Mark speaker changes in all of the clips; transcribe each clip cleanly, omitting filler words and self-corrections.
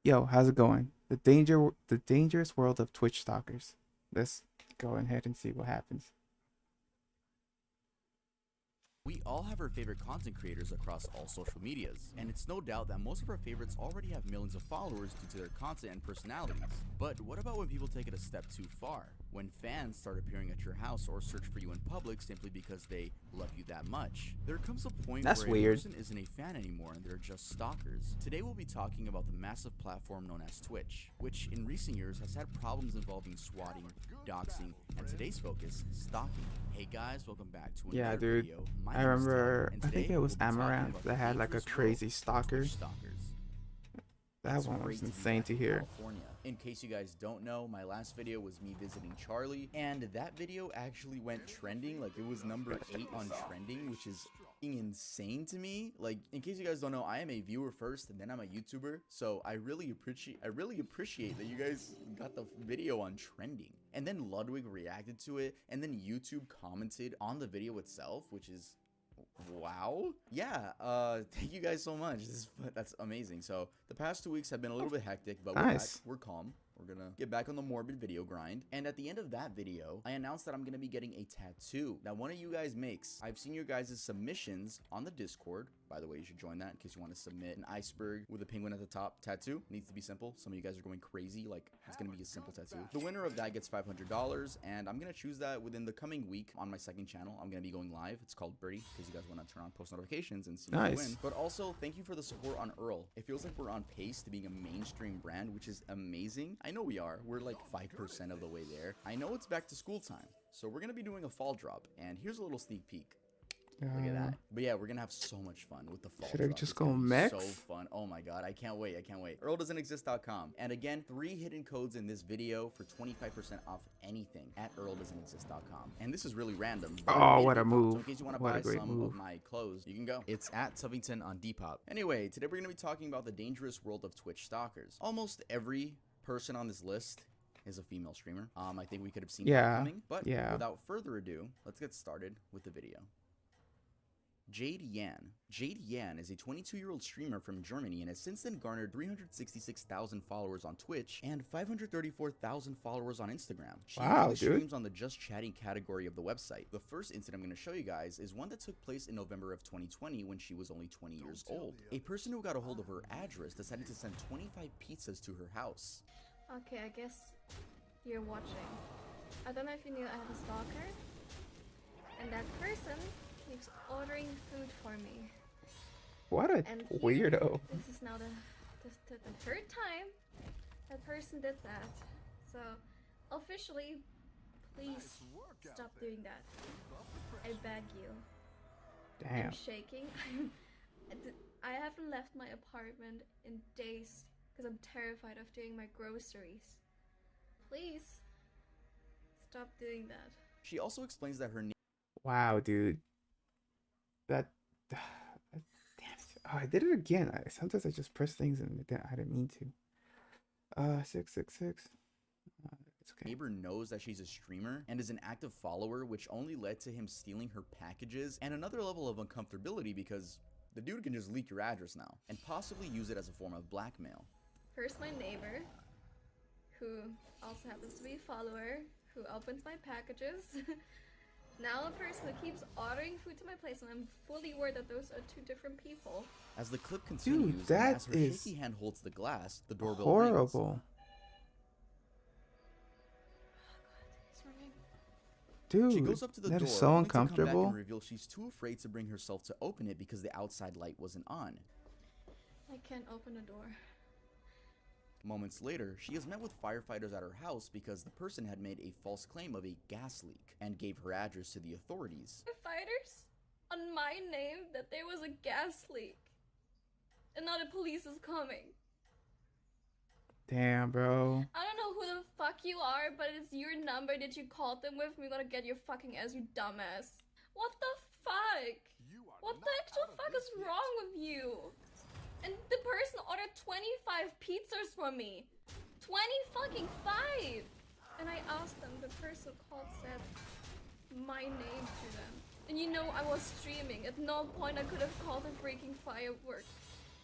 Speaker 1: Yo, how's it going? The dangerous world of Twitch stalkers. Let's go ahead and see what happens.
Speaker 2: We all have our favorite content creators across all social medias, and it's no doubt that most of our favorites already have millions of followers due to their content and personalities. But what about when people take it a step too far? When fans start appearing at your house or search for you in public simply because they love you that much? There comes a point
Speaker 1: That's
Speaker 2: where
Speaker 1: weird.
Speaker 2: a person isn't a fan anymore and they're just stalkers. Today we'll be talking about the massive platform known as Twitch, which in recent years has had problems involving swatting, doxing, and today's focus, stalking. Hey guys, welcome back to
Speaker 1: Yeah,
Speaker 2: another
Speaker 1: dude.
Speaker 2: video. My
Speaker 1: I
Speaker 2: name is Tyler,
Speaker 1: remember,
Speaker 2: and
Speaker 1: I think
Speaker 2: today
Speaker 1: it
Speaker 2: we'll
Speaker 1: was
Speaker 2: be talking
Speaker 1: Amaranth
Speaker 2: about the
Speaker 1: that had like a
Speaker 2: dangerous world
Speaker 1: crazy
Speaker 2: of
Speaker 1: stalker.
Speaker 2: Twitch stalkers.
Speaker 1: That
Speaker 2: It's
Speaker 1: one
Speaker 2: great
Speaker 1: was
Speaker 2: to be
Speaker 1: insane
Speaker 2: back
Speaker 1: to
Speaker 2: in
Speaker 1: hear.
Speaker 2: California. In case you guys don't know, my last video was me visiting Charlie, and that video actually went trending. Like, it was number 8 on trending, which is insane to me. Like, in case you guys don't know, I am a viewer first, and then I'm a YouTuber. So I really appreciate that you guys got the video on trending. And then Ludwig reacted to it, and then YouTube commented on the video itself, which is wow. Yeah, thank you guys so much. That's amazing. So the past 2 weeks have been a little bit hectic, but we're back.
Speaker 1: Nice.
Speaker 2: We're calm. We're gonna get back on the morbid video grind. And at the end of that video, I announced that I'm gonna be getting a tattoo that one of you guys makes. I've seen your guys' submissions on the Discord. By the way, you should join that in case you want to submit an iceberg with a penguin at the top tattoo. Needs to be simple. Some of you guys are going crazy. Like, it's gonna be a simple tattoo. The winner of that gets $500, and I'm gonna choose that within the coming week on my second channel. I'm gonna be going live. It's called Birdie, because you guys want to turn on post notifications and see who
Speaker 1: Nice.
Speaker 2: win. But also, thank you for the support on Earl. It feels like we're on pace to being a mainstream brand, which is amazing. I know we are. We're like 5% of the way there. I know it's back to school time, so we're gonna be doing a fall drop, and here's a little sneak peek. Look at that. But yeah, we're gonna have so much fun with the fall
Speaker 1: Should I
Speaker 2: drop.
Speaker 1: just
Speaker 2: It's gonna
Speaker 1: go
Speaker 2: be
Speaker 1: mech?
Speaker 2: So fun. Oh my god, I can't wait. I can't wait. EarlDoesn'tExist.com. And again, 3 hidden codes in this video for 25% off anything at EarlDoesn'tExist.com. And this is really random. But
Speaker 1: Oh,
Speaker 2: it
Speaker 1: what a
Speaker 2: Depop,
Speaker 1: move.
Speaker 2: So in case you want to
Speaker 1: What
Speaker 2: buy
Speaker 1: a great
Speaker 2: some
Speaker 1: move.
Speaker 2: of my clothes, you can go. It's at Tubington on Depop. Anyway, today we're gonna be talking about the dangerous world of Twitch stalkers. Almost every person on this list is a female streamer. I think we could have seen that coming. But without further ado, let's get started with the video. Jade Yan. Jade Yan is a 22-year-old streamer from Germany and has since then garnered 366,000 followers on Twitch and 534,000 followers on Instagram. She usually streams on the just chatting category of the website. The first incident I'm going to show you guys is one that took place in November of 2020 when she was only 20 years old. A person who got a hold of her address decided to send 25 pizzas to her house.
Speaker 3: Okay, I guess you're watching. I don't know if you knew I have a stalker, and that person keeps ordering food for me.
Speaker 1: What a
Speaker 3: And
Speaker 1: weirdo.
Speaker 3: This is now the third time that person did that. So, officially, please stop doing that. I beg you.
Speaker 1: Damn.
Speaker 3: I'm shaking. I haven't left my apartment in days because I'm terrified of doing my groceries. Please stop doing that.
Speaker 2: She also explains that her
Speaker 1: Wow, dude. That damn it. Oh, I did it again. Sometimes I just press things and I didn't mean to. 666. It's okay.
Speaker 2: neighbor knows that she's a streamer and is an active follower, which only led to him stealing her packages and another level of uncomfortability because the dude can just leak your address now and possibly use it as a form of blackmail.
Speaker 3: First, my neighbor, who also happens to be a follower, who opens my packages. Now a person who keeps ordering food to my place, and I'm fully aware that those are 2 different people.
Speaker 2: As the clip continues,
Speaker 1: Dude, that
Speaker 2: and as her
Speaker 1: is
Speaker 2: shaky hand holds the glass, the doorbell
Speaker 1: horrible.
Speaker 3: He's ringing.
Speaker 1: Dude,
Speaker 2: She goes up to the
Speaker 1: that
Speaker 2: door,
Speaker 1: is so
Speaker 2: only to come back
Speaker 1: uncomfortable.
Speaker 2: and reveal she's too afraid to bring herself to open it because the outside light wasn't on.
Speaker 3: I can't open the door.
Speaker 2: Moments later, she is met with firefighters at her house because the person had made a false claim of a gas leak and gave her address to the authorities.
Speaker 3: Firefighters on my name that there was a gas leak. And now the police is coming.
Speaker 1: Damn, bro.
Speaker 3: I don't know who the fuck you are, but it's your number that you called them with. We're gonna get your fucking ass, you dumbass. What the fuck? What the actual fuck is wrong with you? And the person ordered 25 pizzas from me. 20 fucking 5! And I asked them, the person called said my name to them. And you know I was streaming. At no point I could have called the freaking firework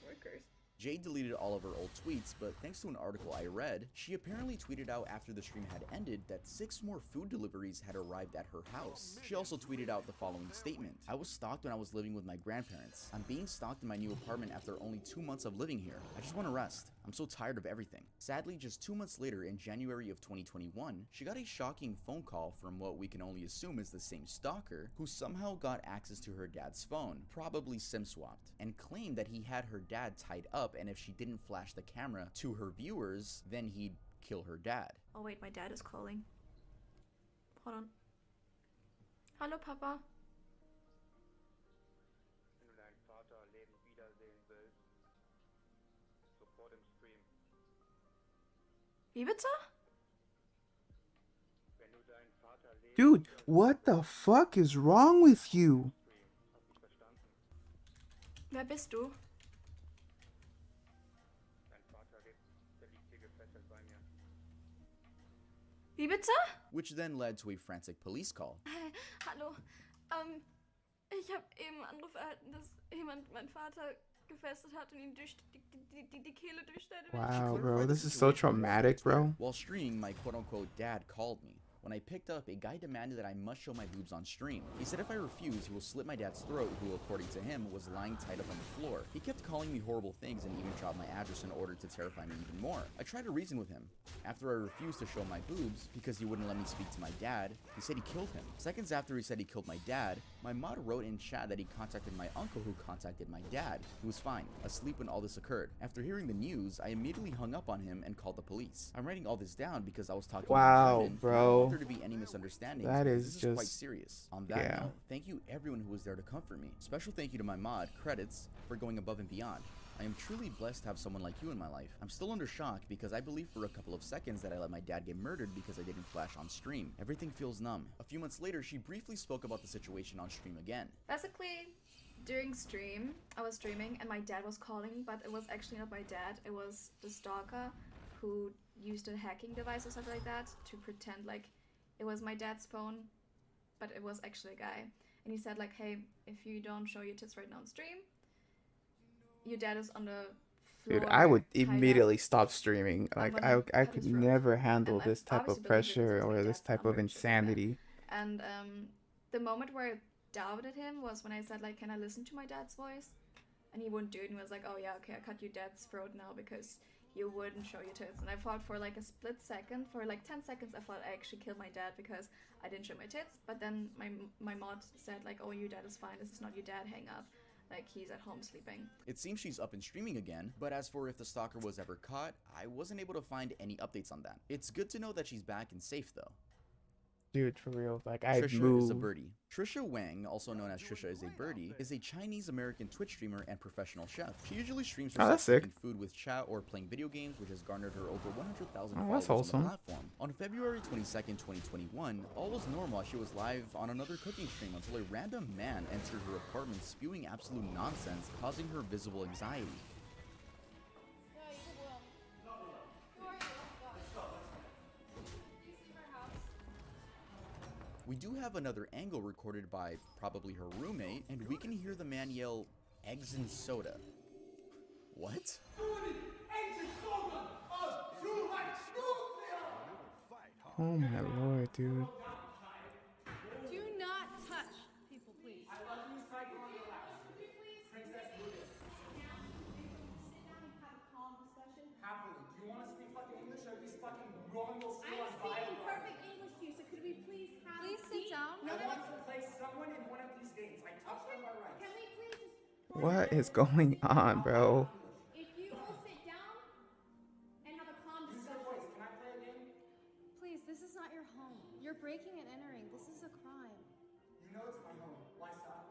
Speaker 3: workers.
Speaker 2: Jade deleted all of her old tweets, but thanks to an article I read, she apparently tweeted out after the stream had ended that 6 more food deliveries had arrived at her house. She also tweeted out the following statement: "I was stalked when I was living with my grandparents. I'm being stalked in my new apartment after only 2 months of living here. I just want to rest. I'm so tired of everything." Sadly, just 2 months later, in January of 2021, she got a shocking phone call from what we can only assume is the same stalker, who somehow got access to her dad's phone, probably SIM swapped, and claimed that he had her dad tied up, and if she didn't flash the camera to her viewers, then he'd kill her dad.
Speaker 3: Oh wait, my dad is calling. Hold on. Hallo Papa.
Speaker 4: Wenn du deinen Vater lebend wiedersehen willst, sofort im Stream.
Speaker 3: Wie bitte?
Speaker 4: Wenn du deinen Vater lebend
Speaker 1: Dude, what the fuck is wrong with you?
Speaker 4: Hast du verstanden?
Speaker 3: Wer bist du?
Speaker 4: Dein Vater lebt, der liegt hier gefesselt bei mir.
Speaker 3: Wie bitte?
Speaker 2: Which then led to a frantic police call.
Speaker 3: Hallo. Ich habe eben einen Anruf erhalten, dass jemand meinen Vater gefesselt hat und ihn durch die Kehle durchschneidet.
Speaker 1: Wow,
Speaker 2: She
Speaker 1: bro,
Speaker 2: clarified the
Speaker 1: this is so
Speaker 2: situation on
Speaker 1: traumatic, bro.
Speaker 2: Twitter. While streaming, my quote-unquote dad called me. When I picked up, a guy demanded that I must show my boobs on stream. He said if I refuse, he will slit my dad's throat, who, according to him, was lying tied up on the floor. He kept calling me horrible things and even dropped my address in order to terrify me even more. I tried to reason with him. After I refused to show my boobs, because he wouldn't let me speak to my dad, he said he killed him. Seconds after he said he killed my dad, my mod wrote in chat that he contacted my uncle who contacted my dad. He was fine, asleep when all this occurred. After hearing the news, I immediately hung up on him and called the police. I'm writing all this down because I was talking
Speaker 1: Wow,
Speaker 2: to German,
Speaker 1: bro.
Speaker 2: and I don't want there to be any misunderstandings.
Speaker 1: That
Speaker 2: because
Speaker 1: is
Speaker 2: this is quite
Speaker 1: just-
Speaker 2: serious. On that
Speaker 1: yeah.
Speaker 2: note, thank you everyone who was there to comfort me. Special thank you to my mod, Credits, for going above and beyond. I am truly blessed to have someone like you in my life. I'm still under shock because I believe for a couple of seconds that I let my dad get murdered because I didn't flash on stream. Everything feels numb. A few months later, she briefly spoke about the situation on stream again.
Speaker 3: Basically, during stream, I was streaming and my dad was calling, but it was actually not my dad. It was the stalker who used a hacking device or something like that to pretend like it was my dad's phone, but it was actually a guy. And he said like, hey, if you don't show your tits right now on stream, your dad is on the floor.
Speaker 1: Dude, I would
Speaker 3: tied up.
Speaker 1: immediately stop streaming. Like,
Speaker 3: gonna
Speaker 1: I
Speaker 3: cut
Speaker 1: could
Speaker 3: his throat.
Speaker 1: never handle
Speaker 3: And I
Speaker 1: this type
Speaker 3: obviously
Speaker 1: of
Speaker 3: believe that this
Speaker 1: pressure
Speaker 3: was my
Speaker 1: or this
Speaker 3: dad's
Speaker 1: type of
Speaker 3: number and shit like that.
Speaker 1: insanity.
Speaker 3: And the moment where I doubted him was when I said like, can I listen to my dad's voice? And he wouldn't do it, and he was like, oh yeah, okay, I cut your dad's throat now because you wouldn't show your tits. And I thought for like a split second, for like 10 seconds, I thought I actually killed my dad because I didn't show my tits. But then my mod said like, oh, your dad is fine, this is not your dad, hang up. Like, he's at home sleeping.
Speaker 2: It seems she's up and streaming again, but as for if the stalker was ever caught, I wasn't able to find any updates on that. It's good to know that she's back and safe though.
Speaker 1: Dude, for real. Like, I
Speaker 2: Trisha is a
Speaker 1: moved.
Speaker 2: birdie. Trisha Wang, also known as Trisha is a Birdie, is a Chinese-American Twitch streamer and professional chef. She usually streams
Speaker 1: Oh,
Speaker 2: herself
Speaker 1: that's sick.
Speaker 2: cooking food with chat or playing video games, which has garnered her over 100,000
Speaker 1: Oh,
Speaker 2: followers
Speaker 1: that's
Speaker 2: on
Speaker 1: wholesome.
Speaker 2: the platform. On February 22nd, 2021, all was normal as she was live on another cooking stream until a random man entered her apartment spewing absolute nonsense, causing her visible anxiety. We do have another angle recorded by probably her roommate, and we can hear the man yell, "Eggs and soda." What?
Speaker 1: Oh my lord, dude.
Speaker 5: Do not touch people, please.
Speaker 6: Happily. Do you want to speak fucking English or at least fucking wrong your school
Speaker 5: I'm
Speaker 6: on
Speaker 5: speaking
Speaker 6: bio?
Speaker 5: perfect English to you, so could we please have
Speaker 3: Please
Speaker 5: a
Speaker 3: sit
Speaker 5: seat?
Speaker 3: down.
Speaker 5: No,
Speaker 6: I
Speaker 5: no,
Speaker 6: want
Speaker 5: no.
Speaker 6: to play someone in one of these games. I touched on my rights.
Speaker 5: Can we please just...
Speaker 1: What is going on, bro?
Speaker 5: If you will sit down and have a calm
Speaker 6: Use your
Speaker 5: discussion.
Speaker 6: voice. Can I play a game?
Speaker 5: Please, this is not your home. You're breaking and entering. This is a crime.
Speaker 6: You know it's my home. Why stop?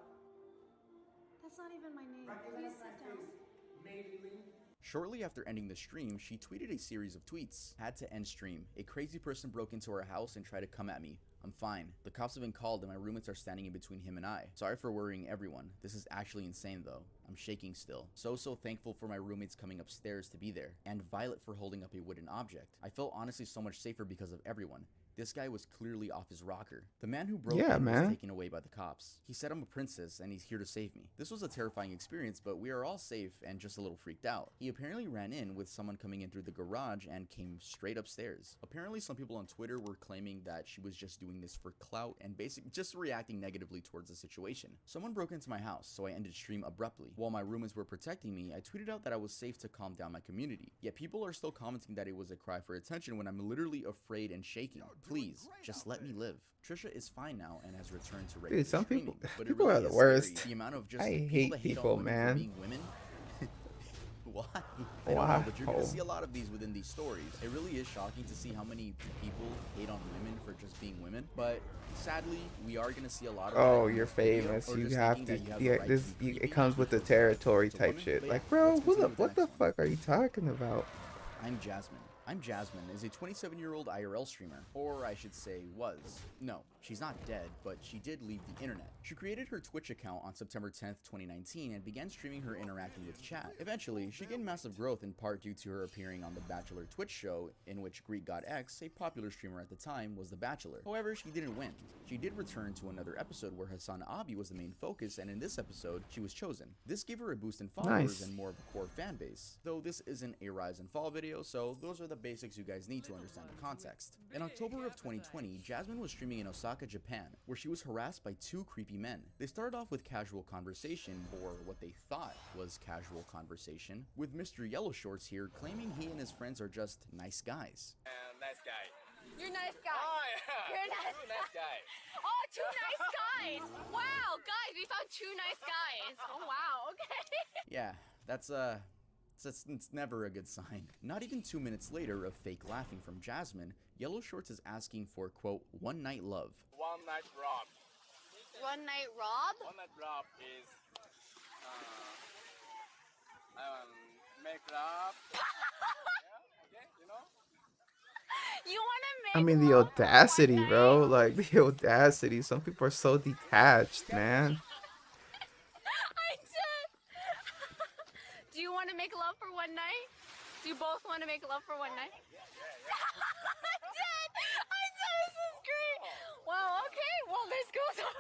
Speaker 5: That's not even my name.
Speaker 6: Recognize
Speaker 5: Please
Speaker 6: my
Speaker 5: sit down.
Speaker 6: face. Maybelline.
Speaker 2: Shortly after ending the stream, she tweeted a series of tweets. Had to end stream. A crazy person broke into our house and tried to come at me. I'm fine. The cops have been called and my roommates are standing in between him and I. Sorry for worrying everyone. This is actually insane though. I'm I'm shaking still. So thankful for my roommates coming upstairs to be there, and Violet for holding up a wooden object. I felt honestly so much safer because of everyone. This guy was clearly off his rocker. The man who broke in was taken away by the cops. He said I'm a princess and he's here to save me. This was a terrifying experience, but we are all safe and just a little freaked out. He apparently ran in with someone coming in through the garage and came straight upstairs. Apparently some people on Twitter were claiming that she was just doing this for clout and basically just reacting negatively towards the situation. Someone broke into my house, so I ended stream abruptly. While my roommates were protecting me, I tweeted out that I was safe to calm down my community. Yet people are still commenting that it was a cry for attention when I'm literally afraid and shaking. Please, just let me live. Trisha is fine now and has returned to regular
Speaker 1: some
Speaker 2: streaming,
Speaker 1: people,
Speaker 2: but
Speaker 1: people
Speaker 2: really
Speaker 1: are the
Speaker 2: is
Speaker 1: worst.
Speaker 2: scary. The amount of just
Speaker 1: I
Speaker 2: people
Speaker 1: hate
Speaker 2: that hate
Speaker 1: people,
Speaker 2: on women for
Speaker 1: man.
Speaker 2: being women. Why? I don't know, but you're gonna see a lot of these within these stories. It really is shocking to see how many people hate on women for just being women, but sadly, we are gonna see a lot of
Speaker 1: Oh,
Speaker 2: that
Speaker 1: you're
Speaker 2: video,
Speaker 1: famous.
Speaker 2: or
Speaker 1: You
Speaker 2: just
Speaker 1: have
Speaker 2: thinking
Speaker 1: to.
Speaker 2: that you have the
Speaker 1: Yeah,
Speaker 2: right
Speaker 1: this.
Speaker 2: to be
Speaker 1: It
Speaker 2: creepy
Speaker 1: comes with the
Speaker 2: because
Speaker 1: territory
Speaker 2: to
Speaker 1: type
Speaker 2: women.
Speaker 1: shit.
Speaker 2: But yeah,
Speaker 1: Like, bro,
Speaker 2: let's continue with the
Speaker 1: what the
Speaker 2: next one.
Speaker 1: fuck are you talking about?
Speaker 2: I'm Jasmine. Jasmine is a 27-year-old IRL streamer, or I should say was. No, she's not dead, but she did leave the internet. She created her Twitch account on September 10th, 2019 and began streaming her interacting with chat. Eventually, she gained massive growth in part due to her appearing on the Bachelor Twitch show, in which Greek God X, a popular streamer at the time, was the Bachelor. However, she didn't win. She did return to another episode where Hassan Abi was the main focus, and in this episode, she was chosen. This gave her a boost in followers and more of a core fan base. Though this isn't a rise and fall video, so those are the basics you guys need to understand the context. In October of 2020, Jasmine was streaming in Osaka, Japan, where she was harassed by two creepy men. They started off with casual conversation, or what they thought was casual conversation, with Mr. Yellow Shorts here claiming he and his friends are just nice guys.
Speaker 7: Nice guy.
Speaker 3: You're a nice guy.
Speaker 7: Oh, yeah.
Speaker 3: You're a nice
Speaker 7: guy.
Speaker 3: Oh, two nice guys. Wow, guys, we found two nice guys. Oh, wow, okay.
Speaker 2: Yeah, it's never a good sign. Not even 2 minutes later of fake laughing from Jasmine, Yellow Shorts is asking for, quote, one night love.
Speaker 7: One night rob.
Speaker 3: One night Rob?
Speaker 7: One night rob is make love. Yeah, okay, you know?
Speaker 3: You want to make
Speaker 1: I mean, the
Speaker 3: love for
Speaker 1: audacity,
Speaker 3: one
Speaker 1: bro.
Speaker 3: night?
Speaker 1: Like, the audacity. Some people are so detached, man.
Speaker 3: I did. Do you want to make love for one night? Do you both want to make love for one night? I did. This is great. Wow, okay. Well, this goes on.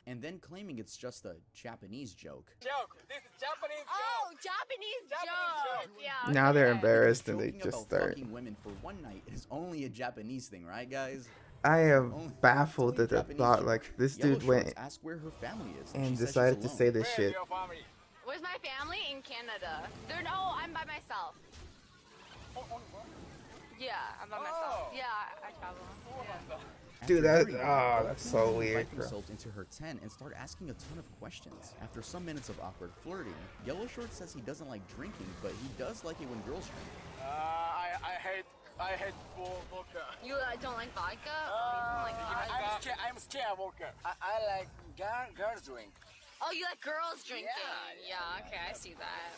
Speaker 2: And then claiming it's just a Japanese joke.
Speaker 7: Joke. This is Japanese
Speaker 3: Oh,
Speaker 7: joke.
Speaker 3: Japanese
Speaker 7: Japanese
Speaker 3: joke. Yeah.
Speaker 1: Now they're
Speaker 3: okay.
Speaker 1: embarrassed and they
Speaker 2: Joking
Speaker 1: just
Speaker 2: about
Speaker 1: start.
Speaker 2: fucking women for one night is only a Japanese thing, right, guys?
Speaker 1: I am
Speaker 2: Only-
Speaker 1: baffled
Speaker 2: only
Speaker 1: at the
Speaker 2: Japanese
Speaker 1: thought.
Speaker 2: joke.
Speaker 1: Like, this
Speaker 2: Yellow
Speaker 1: dude
Speaker 2: Shorts
Speaker 1: went
Speaker 2: asked where her family is,
Speaker 1: and
Speaker 2: she said she's
Speaker 1: decided to
Speaker 2: alone.
Speaker 1: say this
Speaker 7: Where's
Speaker 1: shit.
Speaker 7: your family?
Speaker 3: Where's my family? In Canada. They're no, I'm by myself. Yeah, I'm by myself.
Speaker 7: Oh.
Speaker 3: Yeah, I travel. Yeah.
Speaker 1: Dude,
Speaker 2: After
Speaker 1: that
Speaker 2: hearing
Speaker 1: oh,
Speaker 2: both
Speaker 1: that's
Speaker 2: men
Speaker 1: so
Speaker 2: invite
Speaker 1: weird, bro.
Speaker 2: themselves into her tent and start asking a ton of questions. After some minutes of awkward flirting, Yellow Shorts says he doesn't like drinking, but he does like it when girls drink.
Speaker 7: I hate vodka.
Speaker 3: You don't like vodka? Oh, you don't like vodka?
Speaker 7: I'm scared of vodka. I like girls drink.
Speaker 3: Oh, you like girls drinking?
Speaker 7: Yeah,
Speaker 3: Yeah, okay, I see that.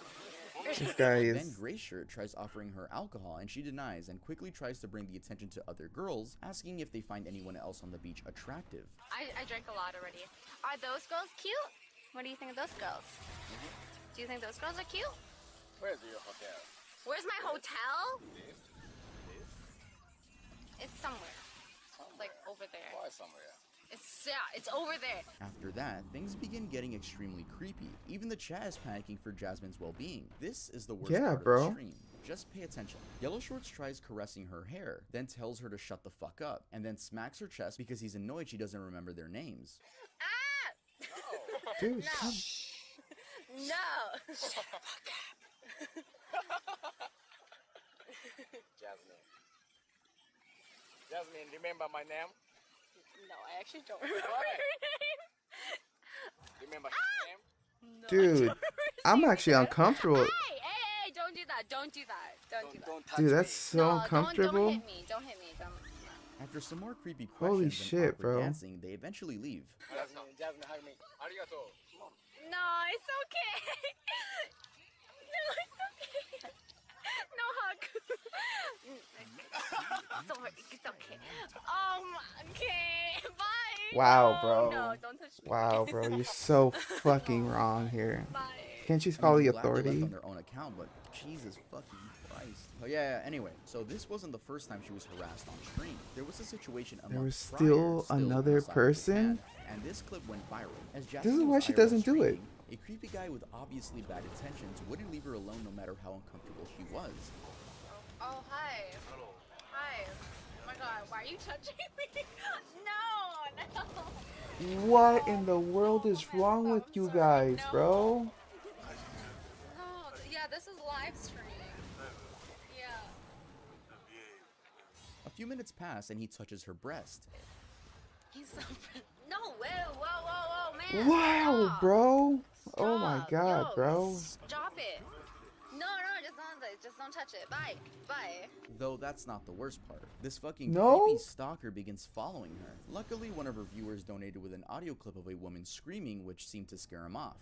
Speaker 1: This guy
Speaker 2: Then
Speaker 1: is.
Speaker 2: Gray Shirt tries offering her alcohol and she denies and quickly tries to bring the attention to other girls, asking if they find anyone else on the beach attractive.
Speaker 3: I drank a lot already. Are those girls cute? What do you think of those girls? Do you think those girls are cute?
Speaker 7: Where's your hotel?
Speaker 3: Where's my hotel? It's somewhere. It's like over there.
Speaker 7: Why somewhere?
Speaker 3: It's over there.
Speaker 2: After that, things begin getting extremely creepy. Even the chat is panicking for Jasmine's well-being. This is the worst
Speaker 1: Yeah,
Speaker 2: part
Speaker 1: bro.
Speaker 2: of the stream. Just pay attention. Yellow Shorts tries caressing her hair, then tells her to shut the fuck up, and then smacks her chest because he's annoyed she doesn't remember their names.
Speaker 3: Ah!
Speaker 1: Dude,
Speaker 3: No.
Speaker 1: come.
Speaker 3: No.
Speaker 7: Jasmine, remember my name?
Speaker 3: No, I actually don't remember
Speaker 7: Why?
Speaker 3: her name.
Speaker 7: Remember his name?
Speaker 3: No, I
Speaker 1: Dude,
Speaker 3: don't remember
Speaker 1: I'm
Speaker 3: seeing
Speaker 1: actually
Speaker 3: her.
Speaker 1: uncomfortable.
Speaker 3: Hey, don't do that. Don't do that. Don't do that.
Speaker 7: Don't touch
Speaker 1: Dude,
Speaker 7: me.
Speaker 1: that's so
Speaker 3: No,
Speaker 1: uncomfortable.
Speaker 3: Don't hit me. Don't hit me. Don't.
Speaker 2: After some more creepy
Speaker 1: Holy
Speaker 2: questions
Speaker 1: shit,
Speaker 2: and awkward
Speaker 1: bro.
Speaker 2: dancing, they eventually leave.
Speaker 7: Jasmine, hug me. Arigato.
Speaker 3: No, it's okay. No, it's okay. No hug. It's okay. Okay. Bye.
Speaker 1: Wow,
Speaker 3: No,
Speaker 1: bro.
Speaker 3: No, don't touch
Speaker 1: Wow, bro, you're so fucking wrong here.
Speaker 3: Bye.
Speaker 1: Can't you
Speaker 2: I mean,
Speaker 1: call
Speaker 2: I'm
Speaker 1: the
Speaker 2: glad they left
Speaker 1: authority?
Speaker 2: on their own account, but Jesus fucking Christ. Oh yeah, anyway, so this wasn't the first time she was harassed on stream. There was a situation a
Speaker 1: There
Speaker 2: month
Speaker 1: was
Speaker 2: prior,
Speaker 1: still
Speaker 2: in
Speaker 1: another
Speaker 2: Osaka,
Speaker 1: person?
Speaker 2: Japan, and this clip went viral. As
Speaker 1: This is
Speaker 2: Jasmine
Speaker 1: why
Speaker 2: was
Speaker 1: she
Speaker 2: IRL
Speaker 1: doesn't do it.
Speaker 2: streaming, a creepy guy with obviously bad intentions wouldn't leave her alone no matter how uncomfortable she was.
Speaker 8: Oh, hi. Hello. Hi. Oh my god, why are you touching me? No, no.
Speaker 1: What in the world is wrong with you guys, bro?
Speaker 8: No, yeah, this is live stream. Yeah.
Speaker 2: A few minutes pass and he touches her breast.
Speaker 8: He's so... No, whoa, man.
Speaker 1: Wow,
Speaker 8: Stop.
Speaker 1: bro. Oh my
Speaker 8: Stop.
Speaker 1: god,
Speaker 8: Yo,
Speaker 1: bro.
Speaker 8: Stop it. No, just don't touch it. Bye. Bye.
Speaker 2: Though that's not the worst part. This fucking
Speaker 1: No?
Speaker 2: creepy stalker begins following her. Luckily, one of her viewers donated with an audio clip of a woman screaming, which seemed to scare him off.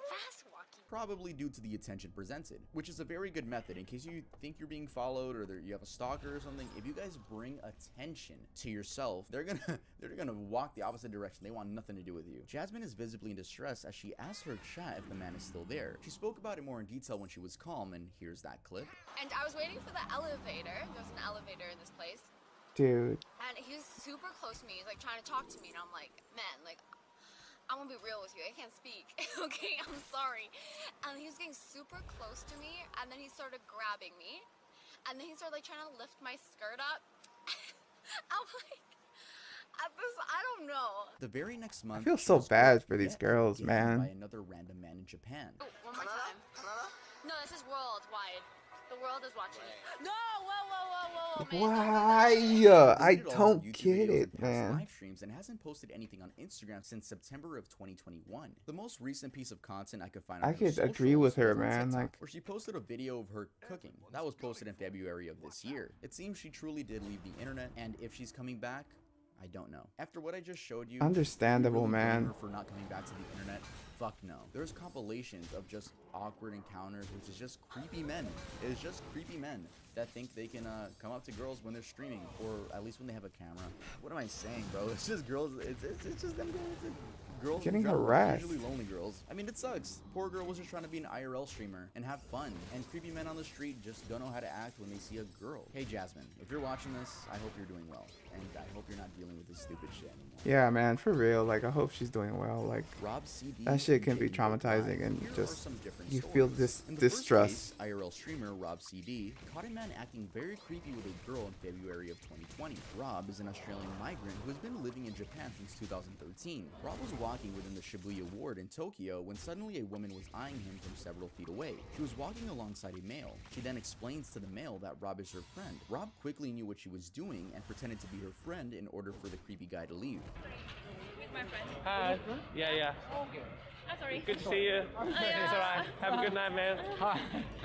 Speaker 8: Fast walking.
Speaker 2: Probably due to the attention presented, which is a very good method in case you think you're being followed or you have a stalker or something. If you guys bring attention to yourself, they're gonna walk the opposite direction. They want nothing to do with you. Jasmine is visibly in distress as she asks her chat if the man is still there. She spoke about it more in detail when she was calm, and here's that clip.
Speaker 8: And I was waiting for the elevator. There's an elevator in this place.
Speaker 1: Dude.
Speaker 8: And he was super close to me. He's like trying to talk to me. And I'm like, man, like, I'm gonna be real with you. I can't speak. Okay, I'm sorry. And he was getting super close to me. And then he started grabbing me. And then he started like trying to lift my skirt up. I'm like, I don't know.
Speaker 2: The very next month,
Speaker 1: feel
Speaker 2: she
Speaker 1: so
Speaker 2: was
Speaker 1: bad
Speaker 2: groped
Speaker 1: for these
Speaker 2: yet
Speaker 1: girls,
Speaker 2: again
Speaker 1: man.
Speaker 2: by another random man in Japan.
Speaker 8: Oh, one more time. No, this is worldwide. The world is watching it. No, whoa, man.
Speaker 1: Why?
Speaker 2: He
Speaker 1: I
Speaker 2: deleted all her
Speaker 1: don't
Speaker 2: YouTube
Speaker 1: get
Speaker 2: videos
Speaker 1: it,
Speaker 2: and past
Speaker 1: man.
Speaker 2: live streams and hasn't posted anything on Instagram since September of 2021. The most recent piece of content I could find on
Speaker 1: I
Speaker 2: her
Speaker 1: could agree
Speaker 2: socials
Speaker 1: with her,
Speaker 2: was on
Speaker 1: man,
Speaker 2: TikTok,
Speaker 1: like-
Speaker 2: where she posted a video of her cooking. That was posted in February of this year. It seems she truly did leave the internet, and if she's coming back, I don't know. After what I just showed you,
Speaker 1: Understandable,
Speaker 2: do you really blame
Speaker 1: man.
Speaker 2: her for not coming back to the internet? Fuck no. There's compilations of just awkward encounters, which is just creepy men. It's just creepy men that think they can come up to girls when they're streaming, or at least when they have a camera. What am I saying, bro? It's just girls. It's just them girls
Speaker 1: Getting
Speaker 2: in general,
Speaker 1: harassed.
Speaker 2: usually lonely girls. I mean, it sucks. Poor girl was just trying to be an IRL streamer and have fun. And creepy men on the street just don't know how to act when they see a girl. Hey, Jasmine, if you're watching this, I hope you're doing well, and I hope you're not dealing with this stupid shit anymore.
Speaker 1: Yeah, man, for real. Like, I hope she's doing well. Like,
Speaker 2: Rob CD
Speaker 1: that shit
Speaker 2: and
Speaker 1: can be
Speaker 2: Jaden
Speaker 1: traumatizing,
Speaker 2: Live.
Speaker 1: and
Speaker 2: Here are
Speaker 1: just
Speaker 2: some different
Speaker 1: you feel
Speaker 2: stories.
Speaker 1: this
Speaker 2: In the first
Speaker 1: distrust.
Speaker 2: case, IRL streamer Rob CD caught a man acting very creepy with a girl in February of 2020. Rob is an Australian migrant who has been living in Japan since 2013. Rob was walking within the Shibuya ward in Tokyo when suddenly a woman was eyeing him from several feet away. She was walking alongside a male. She then explains to the male that Rob is her friend. Rob quickly knew what she was doing and pretended to be her friend in order for the creepy guy to leave.
Speaker 3: With my friend.
Speaker 9: Hi. Yeah.
Speaker 3: I'm sorry.
Speaker 9: Good to see you. It's alright. Have a good night, man.
Speaker 6: Hi.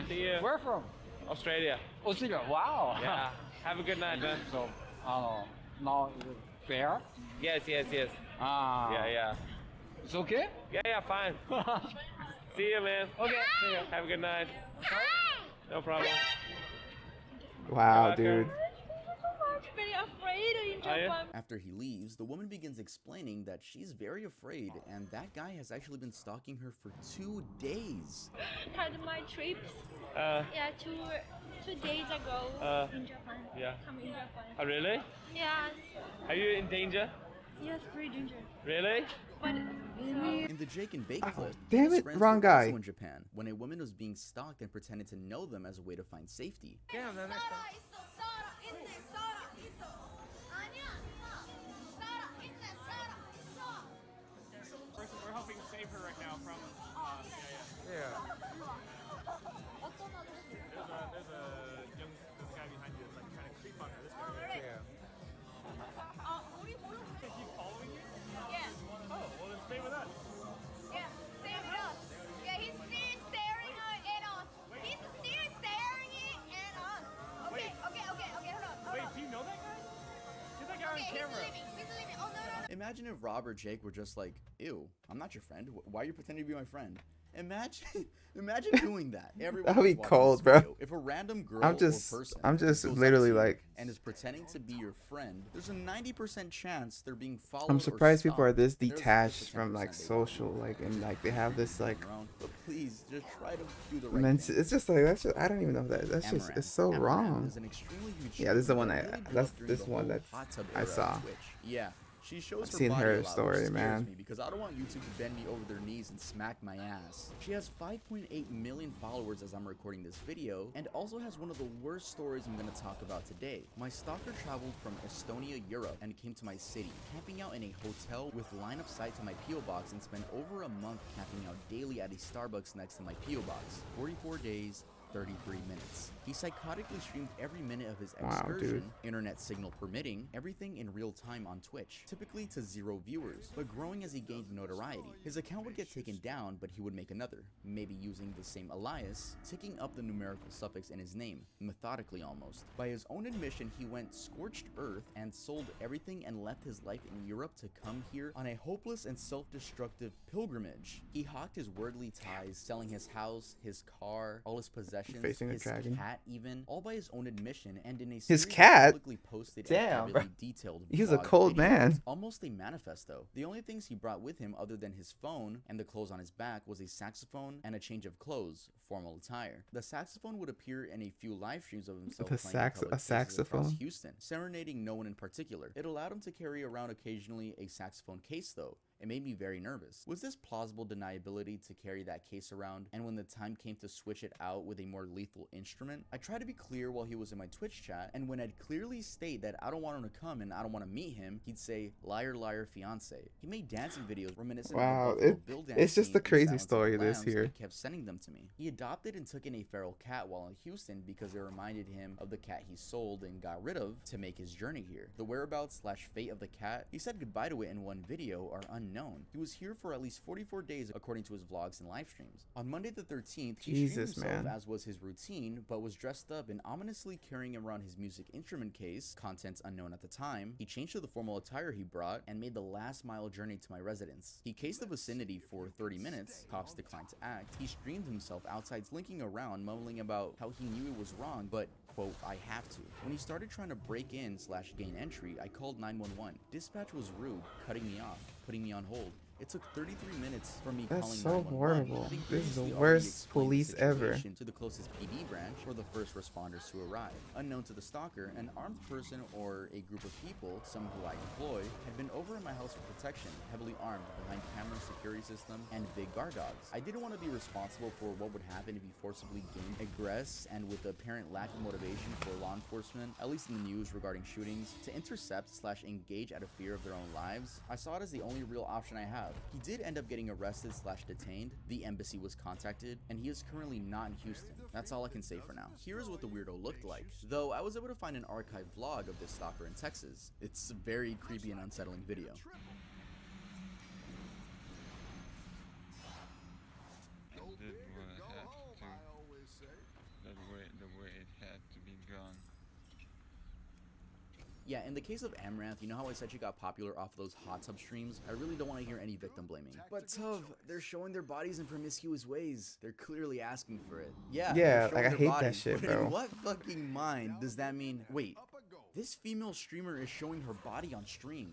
Speaker 9: See you.
Speaker 6: Where from?
Speaker 9: Australia.
Speaker 6: Australia. Wow.
Speaker 9: Yeah. Have a good night, man.
Speaker 6: So, now is it fair?
Speaker 9: Yes.
Speaker 6: Ah.
Speaker 9: Yeah.
Speaker 6: It's okay?
Speaker 9: Yeah, fine. See you, man.
Speaker 6: Okay. See you.
Speaker 9: Have a good night. No problem.
Speaker 1: Wow,
Speaker 9: welcome.
Speaker 1: dude.
Speaker 3: Very afraid in
Speaker 9: Are you?
Speaker 3: Japan.
Speaker 2: After he leaves, the woman begins explaining that she's very afraid and that guy has actually been stalking her for 2 days.
Speaker 3: Had my trips.
Speaker 9: Uh,
Speaker 3: Yeah, two days ago in Japan.
Speaker 9: yeah.
Speaker 3: Come in Japan.
Speaker 9: Oh, really?
Speaker 3: Yeah.
Speaker 9: Are you in danger?
Speaker 3: Yes, pretty dangerous.
Speaker 9: Really?
Speaker 3: But
Speaker 2: In the Jake and Bake clip,
Speaker 1: damn
Speaker 2: his
Speaker 1: it,
Speaker 2: friends
Speaker 1: wrong
Speaker 2: were
Speaker 1: guy.
Speaker 2: also in Japan when a woman was being stalked and pretended to know them as a way to find safety.
Speaker 9: We're helping save her right now from.
Speaker 6: Yeah.
Speaker 9: There's a young guy behind you that's like trying to creep on her. This guy.
Speaker 6: Yeah.
Speaker 9: Can he keep following you?
Speaker 8: Yeah.
Speaker 9: Oh, well then stay with us.
Speaker 8: Yeah, stay with us. Yeah, he's still staring at us. He's still staring at us. Okay, hold on.
Speaker 9: Wait, do you know that guy? Get that guy on camera.
Speaker 8: He's leaving. Oh, no.
Speaker 2: Imagine if Rob or Jake were just like, ew, I'm not your friend. Why are you pretending to be my friend? Imagine doing that. Everyone
Speaker 1: That'd be
Speaker 2: who's watching
Speaker 1: cold,
Speaker 2: this
Speaker 1: bro.
Speaker 2: video, if a random girl
Speaker 1: I'm
Speaker 2: or
Speaker 1: just
Speaker 2: person
Speaker 1: just
Speaker 2: goes up
Speaker 1: literally
Speaker 2: to you
Speaker 1: like,
Speaker 2: and is pretending to be your friend, there's a 90% chance they're being followed.
Speaker 1: I'm surprised
Speaker 2: or
Speaker 1: people are this
Speaker 2: stalked, and there's
Speaker 1: detached
Speaker 2: just the
Speaker 1: from
Speaker 2: 10%
Speaker 1: like
Speaker 2: they want
Speaker 1: social,
Speaker 2: you.
Speaker 1: like, and like they have this like,
Speaker 2: Your own, but please just try to do the
Speaker 1: and
Speaker 2: right
Speaker 1: then
Speaker 2: thing.
Speaker 1: it's just like, that's just, I don't even know that that's just, it's so
Speaker 2: Amaranth
Speaker 1: wrong.
Speaker 2: is an extremely huge
Speaker 1: Yeah, this is the
Speaker 2: streamer
Speaker 1: one
Speaker 2: that
Speaker 1: I
Speaker 2: really blew
Speaker 1: that's
Speaker 2: up during
Speaker 1: this
Speaker 2: the
Speaker 1: one
Speaker 2: whole
Speaker 1: that's
Speaker 2: hot tub
Speaker 1: I
Speaker 2: era of
Speaker 1: saw.
Speaker 2: Twitch. Yeah. She shows
Speaker 1: I've
Speaker 2: her
Speaker 1: seen
Speaker 2: body
Speaker 1: her
Speaker 2: a lot, which
Speaker 1: story,
Speaker 2: scares
Speaker 1: man.
Speaker 2: me because I don't want YouTube to bend me over their knees and smack my ass. She has 5.8 million followers as I'm recording this video, and also has one of the worst stories I'm going to talk about today. My stalker traveled from Estonia, Europe, and came to my city, camping out in a hotel with line of sight to my P.O. box, and spent over a month camping out daily at a Starbucks next to my P.O. box. 44 days, 33 minutes. He psychotically streamed every minute of his excursion, internet signal permitting, everything in real time on Twitch, typically to 0 viewers, but growing as he gained notoriety. His account would get taken down, but he would make another, maybe using the same alias, ticking up the numerical suffix in his name, methodically almost. By his own admission, he went scorched earth and sold everything and left his life in Europe to come here on a hopeless and self-destructive pilgrimage. He hawked his worldly ties, selling his house, his car, all his possessions,
Speaker 1: Facing a
Speaker 2: his
Speaker 1: dragon.
Speaker 2: cat even, all by his own admission, and in a
Speaker 1: His
Speaker 2: series of
Speaker 1: cat?
Speaker 2: publicly posted
Speaker 1: Damn,
Speaker 2: and
Speaker 1: bro.
Speaker 2: heavily detailed
Speaker 1: He's a
Speaker 2: vlog
Speaker 1: cold
Speaker 2: videos.
Speaker 1: man.
Speaker 2: Almost a manifesto. The only things he brought with him other than his phone and the clothes on his back was a saxophone and a change of clothes, formal attire. The saxophone would appear in a few live streams of himself playing in public places
Speaker 1: saxophone?
Speaker 2: across Houston, serenading no one in particular. It allowed him to carry around occasionally a saxophone case though. It made me very nervous. Was this plausible deniability to carry that case around, and when the time came to switch it out with a more lethal instrument? I tried to be clear while he was in my Twitch chat, and when I'd clearly state that I don't want him to come and I don't want to meet him, he'd say, liar, liar, fiance. He made dancing videos reminiscent
Speaker 1: Wow,
Speaker 2: of the Buffalo Bill dance
Speaker 1: it's just
Speaker 2: scene
Speaker 1: a
Speaker 2: in
Speaker 1: crazy
Speaker 2: Silence of the
Speaker 1: story, this
Speaker 2: Lambs,
Speaker 1: here.
Speaker 2: and kept sending them to me. He adopted and took in a feral cat while in Houston because it reminded him of the cat he sold and got rid of to make his journey here. The whereabouts / fate of the cat, he said goodbye to it in one video, are unknown. He was here for at least 44 days according to his vlogs and live streams. On Monday the 13th, he
Speaker 1: Jesus,
Speaker 2: streamed himself
Speaker 1: man.
Speaker 2: as was his routine, but was dressed up and ominously carrying around his music instrument case, contents unknown at the time. He changed to the formal attire he brought and made the last mile journey to my residence. He cased the vicinity for 30 minutes, cops declined to act. He streamed himself outside slinking around, mumbling about how he knew it was wrong, but quote, I have to. When he started trying to break in / gain entry, I called 911. Dispatch was rude, cutting me off, putting me on hold. It took 33 minutes for me
Speaker 1: That's
Speaker 2: calling
Speaker 1: so
Speaker 2: 911.
Speaker 1: horrible.
Speaker 2: having
Speaker 1: This is the
Speaker 2: previously already
Speaker 1: worst
Speaker 2: explained the
Speaker 1: police ever.
Speaker 2: situation to the closest PD branch or the first responders to arrive. Unknown to the stalker, an armed person or a group of people, some who I employ, had been over in my house for protection, heavily armed behind camera security system and big guard dogs. I didn't want to be responsible for what would happen if he forcibly gained aggress, and with the apparent lack of motivation for law enforcement, at least in the news regarding shootings, to intercept / engage out of fear of their own lives. I saw it as the only real option I have. He did end up getting arrested / detained, the embassy was contacted, and he is currently not in Houston. That's all I can say for now. Here's what the weirdo looked like, though I was able to find an archived vlog of this stalker in Texas. It's a very creepy and unsettling video. Yeah, in the case of Amaranth, you know how I said she got popular off those hot tub streams? I really don't want to hear any victim blaming. But Tov, they're showing their bodies in promiscuous ways. They're clearly asking for it. Yeah,
Speaker 1: Yeah,
Speaker 2: they're showing
Speaker 1: like I
Speaker 2: their
Speaker 1: hate
Speaker 2: bodies,
Speaker 1: that shit,
Speaker 2: but
Speaker 1: bro.
Speaker 2: in what fucking mind does that mean? Wait, this female streamer is showing her body on stream.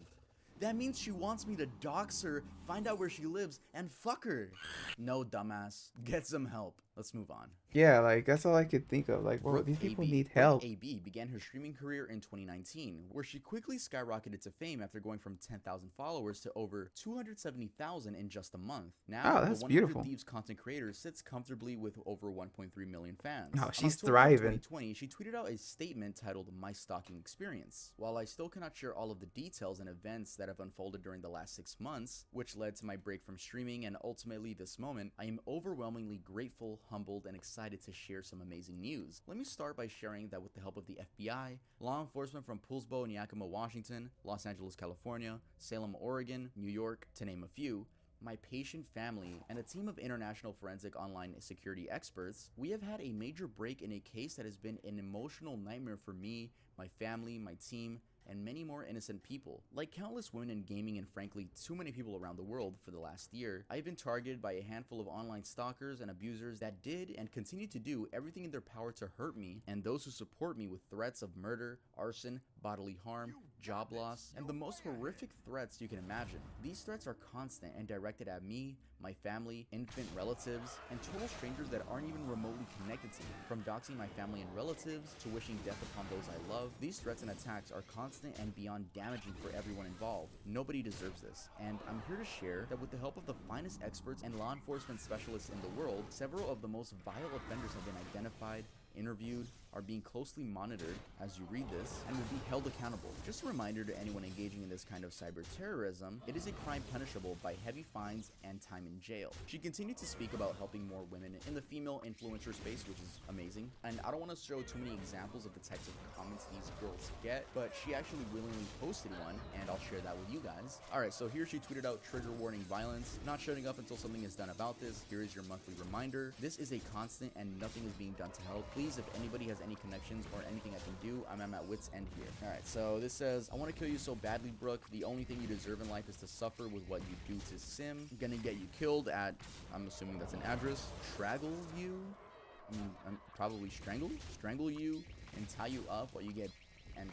Speaker 2: That means she wants me to dox her, find out where she lives, and fuck her. No, dumbass. Get some help. Let's move on.
Speaker 1: Yeah, like that's all I could think of. Like, well,
Speaker 2: Brooke
Speaker 1: these people
Speaker 2: AB.
Speaker 1: need
Speaker 2: Brooke
Speaker 1: help.
Speaker 2: AB began her streaming career in 2019, where she quickly skyrocketed to fame after going from 10,000 followers to over 270,000 in just a month. Now,
Speaker 1: Oh,
Speaker 2: the
Speaker 1: that's
Speaker 2: 100
Speaker 1: beautiful.
Speaker 2: Thieves content creator sits comfortably with over 1.3 million fans.
Speaker 1: Oh,
Speaker 2: On
Speaker 1: she's
Speaker 2: October
Speaker 1: thriving.
Speaker 2: 2020, she tweeted out a statement titled "My Stalking Experience." While I still cannot share all of the details and events that have unfolded during the last 6 months, which led to my break from streaming and ultimately this moment, I am overwhelmingly grateful, humbled, and excited to share some amazing news. Let me start by sharing that with the help of the FBI, law enforcement from Poolsbo and Yakima, Washington, Los Angeles, California, Salem, Oregon, New York, to name a few, my patient family, and a team of international forensic online security experts, we have had a major break in a case that has been an emotional nightmare for me, my family, my team, and many more innocent people. Like countless women in gaming and frankly too many people around the world for the last year, I've been targeted by a handful of online stalkers and abusers that did and continue to do everything in their power to hurt me and those who support me with threats of murder, arson, bodily harm, job loss, and the most horrific threats you can imagine. These threats are constant and directed at me, my family, infant relatives, and total strangers that aren't even remotely connected to me. From doxing my family and relatives to wishing death upon those I love, these threats and attacks are constant and beyond damaging for everyone involved. Nobody deserves this, and I'm here to share that with the help of the finest experts and law enforcement specialists in the world, several of the most vile offenders have been identified, interviewed, are being closely monitored as you read this, and will be held accountable. Just a reminder to anyone engaging in this kind of cyber terrorism, it is a crime punishable by heavy fines and time in jail. She continued to speak about helping more women in the female influencer space, which is amazing, and I don't want to show too many examples of the types of comments these girls get, but she actually willingly posted one, and I'll share that with you guys. Alright, so here she tweeted out, trigger warning violence, not shutting up until something is done about this. Here is your monthly reminder. This is a constant and nothing is being done to help. Please, if anybody has any connections or anything I can do, I'm at wit's end here. Alright, so this says, I want to kill you so badly, Brooke. The only thing you deserve in life is to suffer with what you do to Sim. I'm gonna get you killed at, I'm assuming that's an address, Traggle you? I'm probably strangle you and tie you up while you get and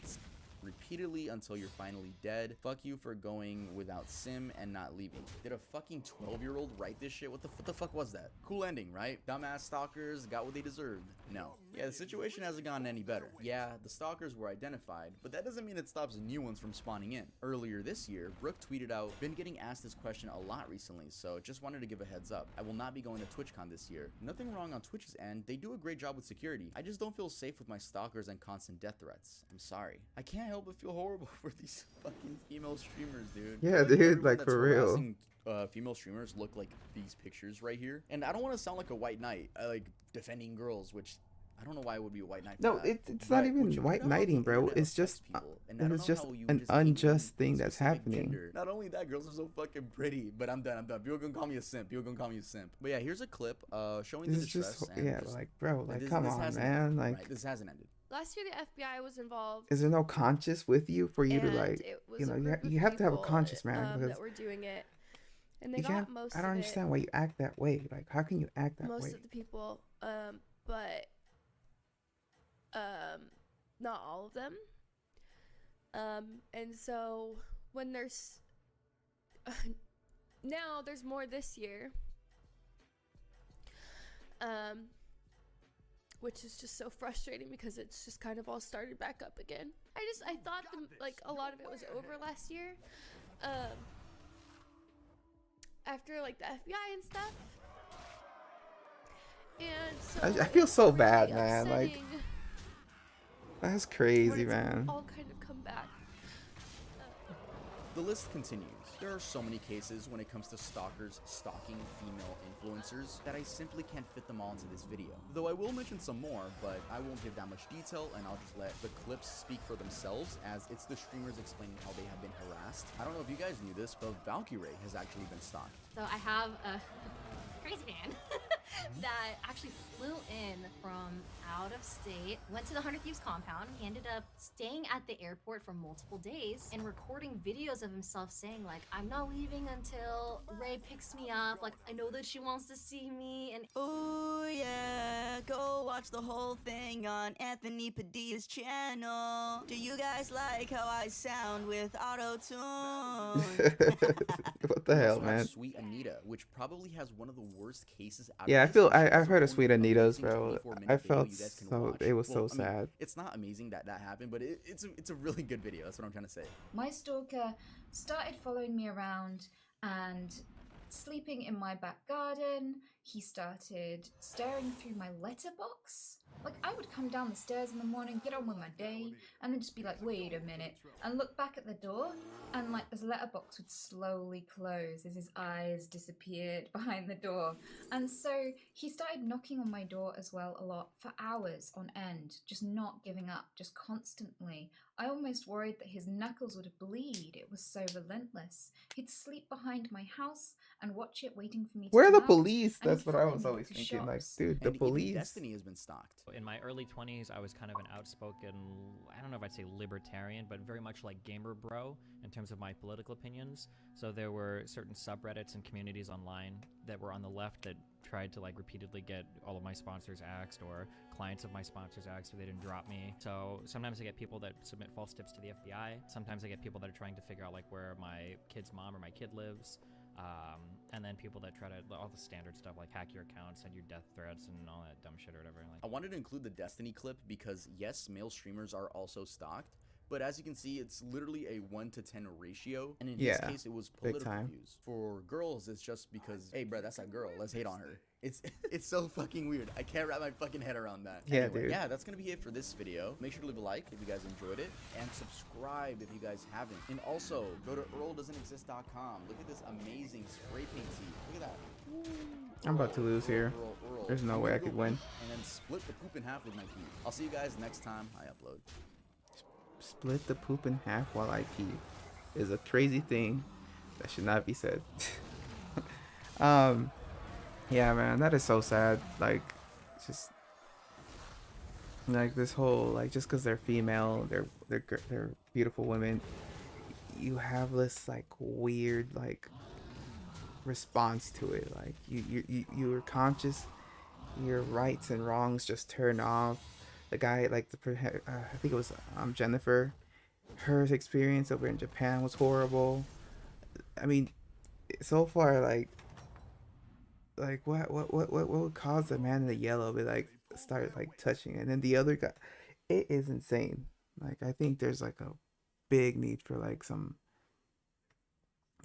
Speaker 2: repeatedly until you're finally dead. Fuck you for going without Sim and not leaving. Did a fucking 12-year-old write this shit? What the fuck was that? Cool ending, right? Dumbass stalkers got what they deserved. No. Yeah, the situation hasn't gotten any better. Yeah, the stalkers were identified, but that doesn't mean it stops new ones from spawning in. Earlier this year, Brooke tweeted out, been getting asked this question a lot recently, so just wanted to give a heads up. I will not be going to TwitchCon this year. Nothing wrong on Twitch's end, they do a great job with security. I just don't feel safe with my stalkers and constant death threats. I'm sorry. I can't help but feel horrible for these fucking female streamers, dude.
Speaker 1: Yeah, dude,
Speaker 2: everyone
Speaker 1: like,
Speaker 2: that's
Speaker 1: for real.
Speaker 2: harassing, female streamers look like these pictures right here. And I don't want to sound like a white knight, like defending girls, which I don't know why it would be a white knight.
Speaker 1: No, it's not even white knighting, bro. It's just an unjust thing that's happening.
Speaker 2: Not only that, girls are so fucking pretty. But I'm done. People gonna call me a simp. But yeah, here's a clip showing the distress.
Speaker 1: Just, yeah, like, bro, like, come on, man. Like,
Speaker 2: right, this hasn't ended.
Speaker 10: Last year, the FBI was involved.
Speaker 1: Is there no conscience with you for you to, like, you know, you have to have a conscience, man, because
Speaker 10: that were doing it, and they got most.
Speaker 1: I don't understand why you act that way. Like, how can you act that way?
Speaker 10: Most of the people, but not all of them. And so when there's now there's more this year, which is just so frustrating because it's just kind of all started back up again. I thought like a lot of it was over last year, after like the FBI and stuff. And so
Speaker 1: I feel so bad, man.
Speaker 10: upsetting.
Speaker 1: Like, that's crazy, man.
Speaker 10: All kind of come back.
Speaker 2: The list continues. There are so many cases when it comes to stalkers stalking female influencers that I simply can't fit them all into this video. Though I will mention some more, but I won't give that much detail and I'll just let the clips speak for themselves as it's the streamers explaining how they have been harassed. I don't know if you guys knew this, but Valkyrie has actually been stalked.
Speaker 11: So I have a crazy fan that actually flew in from out of state, went to the 100 Thieves compound. He ended up staying at the airport for multiple days and recording videos of himself saying like, I'm not leaving until Ray picks me up. Like, I know that she wants to see me. And
Speaker 12: oh yeah, go watch the whole thing on Anthony Padilla's channel. Do you guys like how I sound with auto-tune?
Speaker 1: What the hell, man?
Speaker 2: Sweet Anita, which probably has one of the worst cases out.
Speaker 1: Yeah, I've heard of Sweet Anita's, bro. I felt so, it was so sad.
Speaker 2: It's not amazing that happened, but it's a really good video. That's what I'm trying to say.
Speaker 13: My stalker started following me around and sleeping in my back garden. He started staring through my letterbox. Like, I would come down the stairs in the morning, get on with my day, and then just be like, wait a minute, and look back at the door, and like this letterbox would slowly close as his eyes disappeared behind the door. And so he started knocking on my door as well a lot for hours on end, just not giving up, just constantly. I almost worried that his knuckles would bleed. It was so relentless. He'd sleep behind my house and watch it waiting for me to
Speaker 1: Where are the
Speaker 13: come out,
Speaker 1: police?
Speaker 13: and
Speaker 1: That's
Speaker 13: he'd
Speaker 1: what I
Speaker 13: follow
Speaker 1: was
Speaker 13: me
Speaker 1: always
Speaker 13: to
Speaker 1: thinking. Like,
Speaker 13: shops.
Speaker 1: dude, the
Speaker 2: And even
Speaker 1: police.
Speaker 2: Destiny has been stalked.
Speaker 14: In my early 20s, I was kind of an outspoken, I don't know if I'd say libertarian, but very much like gamer bro in terms of my political opinions. So there were certain subreddits and communities online that were on the left that tried to like repeatedly get all of my sponsors axed, or clients of my sponsors axed so they didn't drop me. So sometimes I get people that submit false tips to the FBI. Sometimes I get people that are trying to figure out like where my kid's mom or my kid lives. And then people that try to, all the standard stuff like hack your account, send you death threats and all that dumb shit or whatever.
Speaker 2: I wanted to include the Destiny clip because yes, male streamers are also stalked, but as you can see, it's literally a 1-to-10 ratio, and in his case, it was political views. For girls, it's just because, hey, bro, that's a girl. Let's hate on her. It's so fucking weird. I can't wrap my fucking head around that.
Speaker 1: Yeah,
Speaker 2: anyway,
Speaker 1: dude.
Speaker 2: Yeah, that's gonna be it for this video. Make sure to leave a like if you guys enjoyed it, and subscribe if you guys haven't. And also, go to earldoesn'texist.com. Look at this amazing spray paint tee. Look at that.
Speaker 1: I'm about to lose here. There's no way I could win.
Speaker 2: And then split the poop in half with my pee. I'll see you guys next time I upload.
Speaker 1: Split the poop in half while I pee is a crazy thing that should not be said. Yeah, man, that is so sad. Like, just like this whole, like, just because they're female, they're beautiful women, you have this like weird like response to it. Like you're conscious, your rights and wrongs just turn off. The guy, like I think it was Jennifer, her experience over in Japan was horrible. I mean, so far, like what would cause the man in the yellow to like start like touching it? And then the other guy, it is insane. Like, I think there's like a big need for like some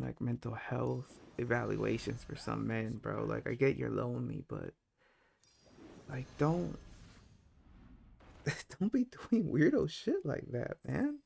Speaker 1: like mental health evaluations for some men, bro. Like, I get you're lonely, but like don't be doing weirdo shit like that, man.